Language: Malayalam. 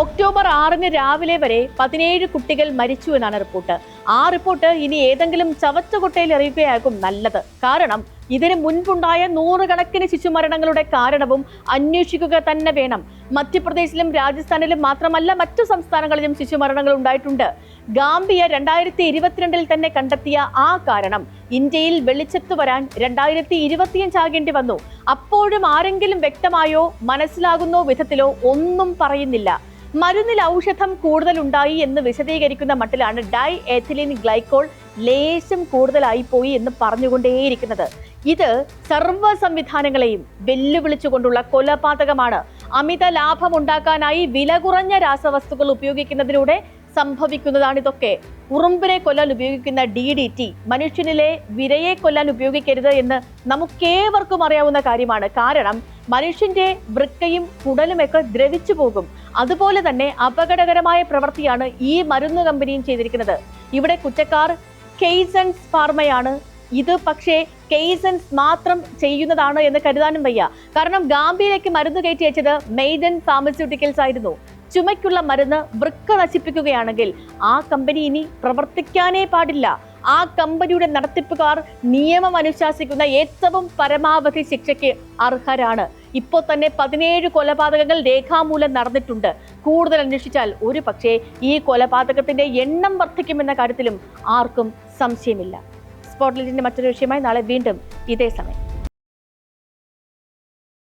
ഒക്ടോബർ 6 രാവിലെ വരെ 17 കുട്ടികൾ മരിച്ചു എന്നാണ് റിപ്പോർട്ട്. ആ റിപ്പോർട്ട് ഇനി ഏതെങ്കിലും ചവറ്റുകുട്ടയിൽ എറിയുകയാകും നല്ലത്. കാരണം ഇതിന് മുൻപുണ്ടായ നൂറുകണക്കിന് ശിശുമരണങ്ങളുടെ കാരണവും അന്വേഷിക്കുക തന്നെ വേണം. മധ്യപ്രദേശിലും രാജസ്ഥാനിലും മാത്രമല്ല മറ്റു സംസ്ഥാനങ്ങളിലും ശിശുമരണങ്ങൾ ഉണ്ടായിട്ടുണ്ട്. ഗാംബിയ 2022 തന്നെ കണ്ടെത്തിയ ആ കാരണം ഇന്ത്യയിൽ വെളിച്ചത്തു വരാൻ 2025 ആകേണ്ടി വന്നു. അപ്പോഴും ആരെങ്കിലും വ്യക്തമായോ മനസ്സിലാകുന്നോ വിധത്തിലോ ഒന്നും പറയുന്നില്ല. മരുന്നിൽ ഔഷധം കൂടുതൽ ഉണ്ടായി എന്ന് വിശദീകരിക്കുന്ന മട്ടിലാണ് ഡൈ എഥിലീൻ ഗ്ലൈക്കോൾ ലേശം കൂടുതലായി പോയി എന്ന് പറഞ്ഞുകൊണ്ടേയിരിക്കുന്നത്. ഇത് സർവ്വ സംവിധാനങ്ങളെയും വെല്ലുവിളിച്ചുകൊണ്ടുള്ള കൊലപാതകമാണ്. അമിത ലാഭം ഉണ്ടാക്കാനായി വില കുറഞ്ഞ രാസവസ്തുക്കൾ ഉപയോഗിക്കുന്നതിലൂടെ സംഭവിക്കുന്നതാണിതൊക്കെ. ഉറുമ്പിനെ കൊല്ലാൻ ഉപയോഗിക്കുന്ന DDT മനുഷ്യനിലെ വിരയെ കൊല്ലാൻ ഉപയോഗിക്കരുത് എന്ന് നമുക്കേവർക്കും അറിയാവുന്ന കാര്യമാണ്. കാരണം മനുഷ്യന്റെ വൃക്കയും കുടലുമൊക്കെ ദ്രവിച്ചു പോകും. അതുപോലെ തന്നെ അപകടകരമായ പ്രവൃത്തിയാണ് ഈ മരുന്ന് കമ്പനിയും ചെയ്തിരിക്കുന്നത്. ഇവിടെ കുറ്റക്കാർ കെയ്സൺസ് ഫാർമയാണ്. ഇത് പക്ഷേ കെയ്സൺസ് മാത്രം ചെയ്യുന്നതാണ് എന്ന് കരുതാനും വയ്യ. കാരണം ഗാംബിയയിലേക്ക് മരുന്ന് കയറ്റി അയച്ചത് മെയ്ഡൻ ഫാർമസ്യൂട്ടിക്കൽസ് ആയിരുന്നു. ചുമയ്ക്കുള്ള മരുന്ന് വൃക്ക നശിപ്പിക്കുകയാണെങ്കിൽ ആ കമ്പനി ഇനി പ്രവർത്തിക്കാനേ പാടില്ല. ആ കമ്പനിയുടെ നടത്തിപ്പുകാർ നിയമം അനുശാസിക്കുന്ന ഏറ്റവും പരമാവധി ശിക്ഷയ്ക്ക് അർഹരാണ്. ഇപ്പോൾ തന്നെ 17 കൊലപാതകങ്ങൾ രേഖാമൂലം നടന്നിട്ടുണ്ട്. കൂടുതൽ അന്വേഷിച്ചാൽ ഒരു പക്ഷേ ഈ കൊലപാതകത്തിന്റെ എണ്ണം വർദ്ധിക്കുമെന്ന കാര്യത്തിലും ആർക്കും സംശയമില്ല. സ്പോട്ട്ലൈറ്റിന്റെ മറ്റൊരു വിഷയമായി നാളെ വീണ്ടും ഇതേ സമയം.